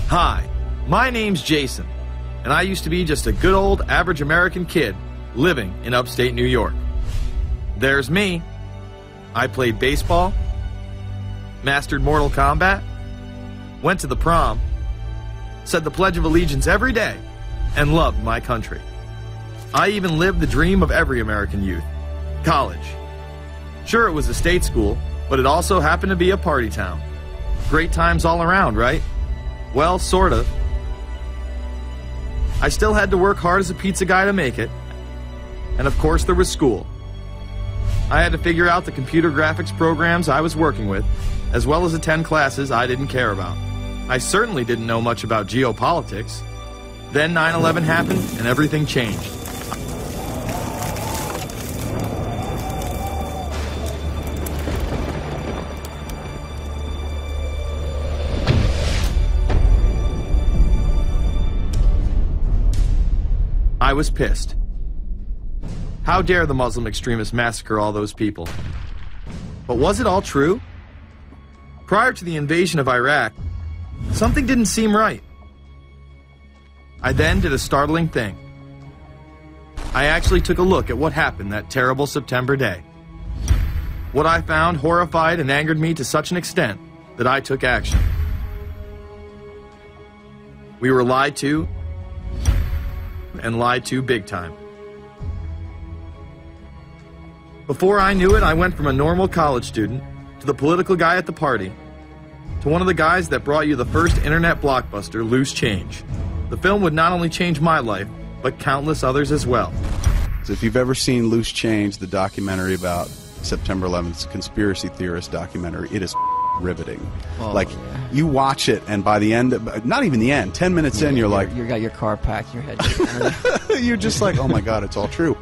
Hi, my name's Jason, and I used to be just a good old average American kid living in upstate New York. There's me. I played baseball, mastered Mortal Kombat, went to the prom, said the Pledge of Allegiance every day, and loved my country. I even lived the dream of every American youth, college. Sure, it was a state school, but it also happened to be a party town. Great times all around, right? Well, sort of. I still had to work hard as a pizza guy to make it. And of course there was school. I had to figure out the computer graphics programs I was working with, as well as attend classes I didn't care about. I certainly didn't know much about geopolitics. Then 9/11 happened and everything changed. I was pissed. How dare the Muslim extremists massacre all those people? But was it all true? Prior to the invasion of Iraq, something didn't seem right. I then did a startling thing. I actually took a look at what happened that terrible September day. What I found horrified and angered me to such an extent that I took action. We were lied to, and lied to big time. Before I knew it, I went from a normal college student to the political guy at the party to one of the guys that brought you the first internet blockbuster, Loose Change. The film would not only change my life, but countless others as well. So if you've ever seen Loose Change, the documentary about September 11th, conspiracy theorist documentary, it is riveting. Oh, like, yeah. you watch it, and by the end, not even the end, 10 minutes in, you're like... You got your car packed, your head... You're just like, oh my God, it's all true.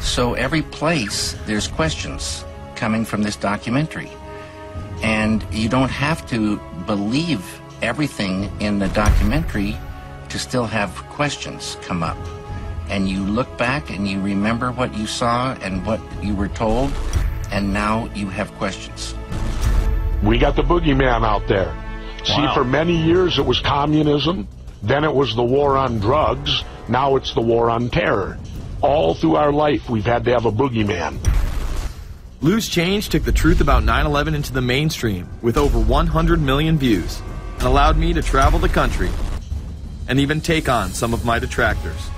So every place, there's questions coming from this documentary. And you don't have to believe everything in the documentary to still have questions come up. And you look back and you remember what you saw and what you were told, and now you have questions. We got the boogeyman out there. Wow. See, for many years it was communism, then it was the war on drugs, now it's the war on terror. All through our life we've had to have a boogeyman. Loose Change took the truth about 9/11 into the mainstream with over 100 million views and allowed me to travel the country and even take on some of my detractors.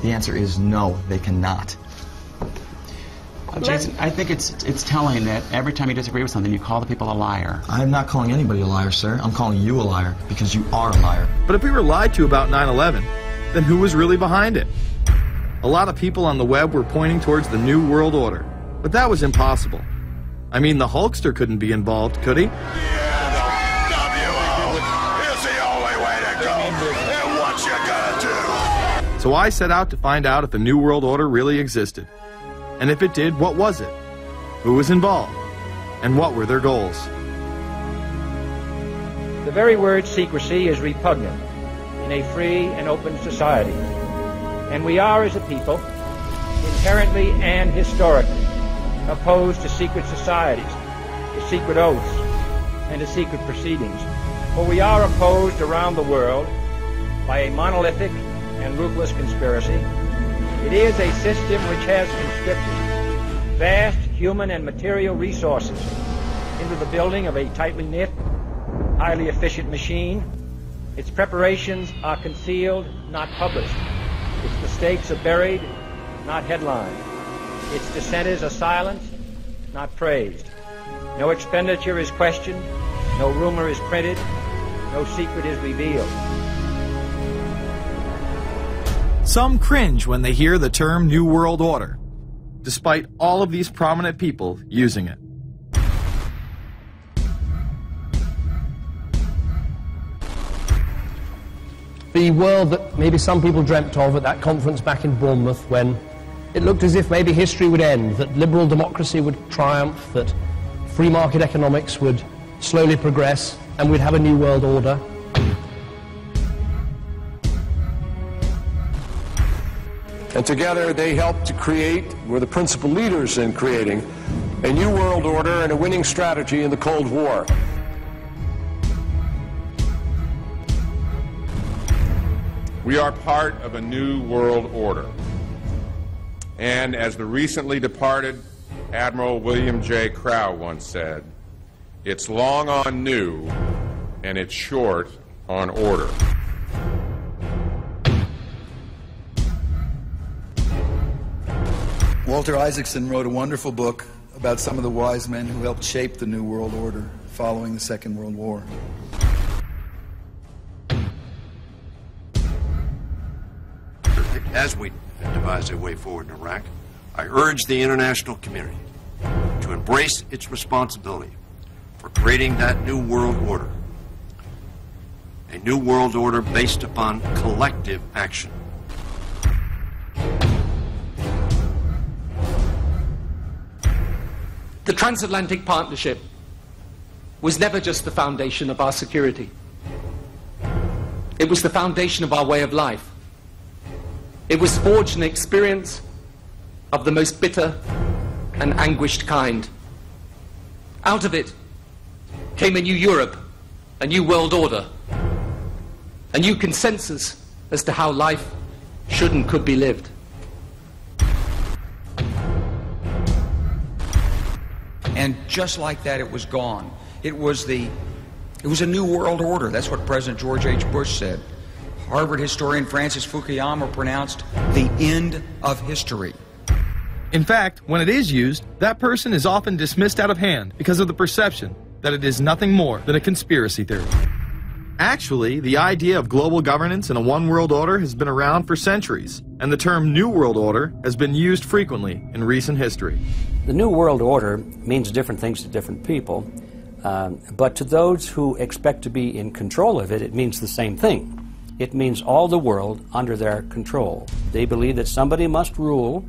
The answer is no, they cannot. Jason, I think it's telling that every time you disagree with something, you call the people a liar. I'm not calling anybody a liar, sir. I'm calling you a liar because you are a liar. But if we were lied to about 9/11, then who was really behind it? A lot of people on the web were pointing towards the New World Order, but that was impossible. I mean, the Hulkster couldn't be involved, could he? So I set out to find out if the New World Order really existed. And if it did, what was it? Who was involved? And what were their goals? The very word secrecy is repugnant in a free and open society. And we are, as a people, inherently and historically opposed to secret societies, to secret oaths, and to secret proceedings. For we are opposed around the world by a monolithic and ruthless conspiracy. It is a system which has conscripted vast human and material resources into the building of a tightly knit, highly efficient machine. Its preparations are concealed, not published. Its mistakes are buried, not headlined. Its dissenters are silenced, not praised. No expenditure is questioned, no rumor is printed, no secret is revealed. Some cringe when they hear the term New World Order, despite all of these prominent people using it. The world that maybe some people dreamt of at that conference back in Bournemouth, when it looked as if maybe history would end, that liberal democracy would triumph, that free market economics would slowly progress, and we'd have a new world order. And together they helped to create, were the principal leaders in creating, a new world order and a winning strategy in the Cold War. We are part of a new world order. And as the recently departed Admiral William J. Crowe once said, it's long on new and it's short on order. Walter Isaacson wrote a wonderful book about some of the wise men who helped shape the New World Order following the Second World War. As we devise a way forward in Iraq, I urge the international community to embrace its responsibility for creating that new world order. A new world order based upon collective action. The transatlantic partnership was never just the foundation of our security. It was the foundation of our way of life. It was forged in experience of the most bitter and anguished kind. Out of it came a new Europe, a new world order, a new consensus as to how life should and could be lived. And just like that, it was gone. It was a new world order. That's what President George H. Bush said. Harvard historian Francis Fukuyama pronounced the end of history. In fact, when it is used, that person is often dismissed out of hand because of the perception that it is nothing more than a conspiracy theory. Actually, the idea of global governance and a one world order has been around for centuries, and the term New World Order has been used frequently in recent history. The New World Order means different things to different people, but to those who expect to be in control of it, it means the same thing. It means all the world under their control. They believe that somebody must rule.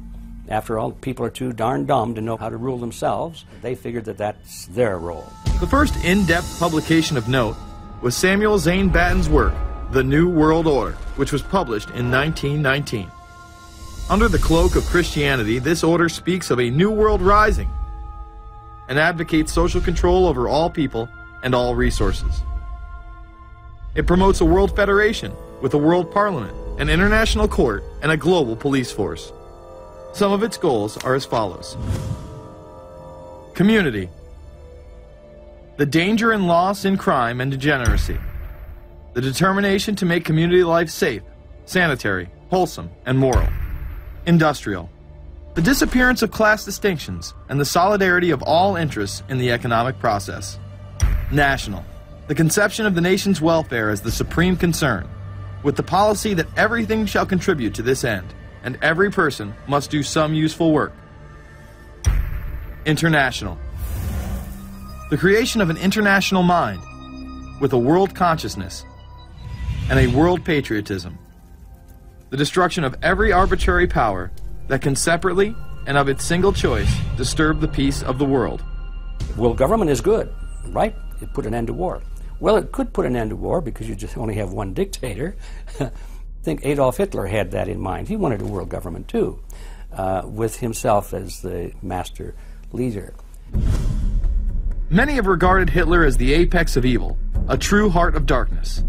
After all, people are too darn dumb to know how to rule themselves. They figured that that's their role. The first in-depth publication of note was Samuel Zane Batten's work, The New World Order, which was published in 1919. Under the cloak of Christianity, this order speaks of a new world rising and advocates social control over all people and all resources. It promotes a world federation with a world parliament, an international court, and a global police force. Some of its goals are as follows. Community. The danger and loss in crime and degeneracy. The determination to make community life safe, sanitary, wholesome, and moral. Industrial. The disappearance of class distinctions and the solidarity of all interests in the economic process. National. The conception of the nation's welfare as the supreme concern, with the policy that everything shall contribute to this end, and every person must do some useful work. International. The creation of an international mind, with a world consciousness and a world patriotism. The destruction of every arbitrary power that can separately and of its single choice disturb the peace of the world. World government is good, right? It put an end to war. Well, it could put an end to war because you just only have one dictator. I think Adolf Hitler had that in mind. He wanted a world government too, with himself as the master leader. Many have regarded Hitler as the apex of evil, a true heart of darkness.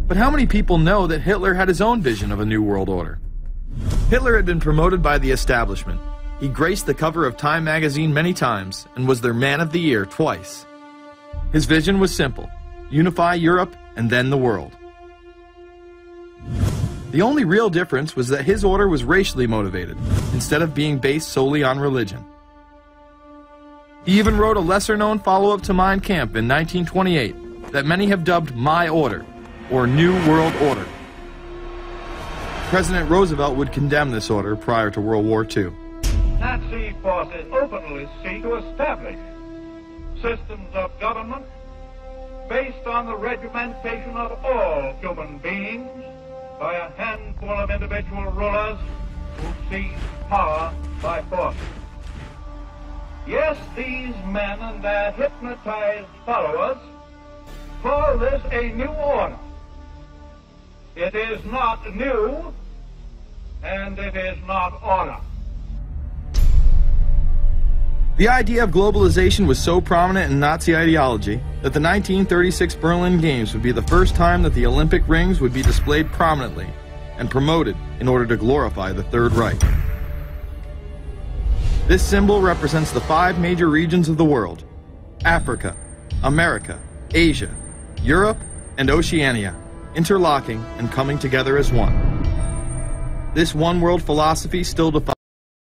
But how many people know that Hitler had his own vision of a new world order? Hitler had been promoted by the establishment. He graced the cover of Time magazine many times and was their Man of the Year twice. His vision was simple: unify Europe and then the world. The only real difference was that his order was racially motivated, instead of being based solely on religion. He even wrote a lesser-known follow-up to Mein Kampf in 1928 that many have dubbed My Order, or New World Order. President Roosevelt would condemn this order prior to World War II. Nazi forces openly seek to establish systems of government based on the regimentation of all human beings by a handful of individual rulers who seize power by force. Yes, these men and their hypnotized followers call this a new order. It is not new, and it is not order. The idea of globalization was so prominent in Nazi ideology that the 1936 Berlin Games would be the first time that the Olympic rings would be displayed prominently and promoted in order to glorify the Third Reich. This symbol represents the 5 major regions of the world: Africa, America, Asia, Europe, and Oceania, interlocking and coming together as one. This one-world philosophy still defines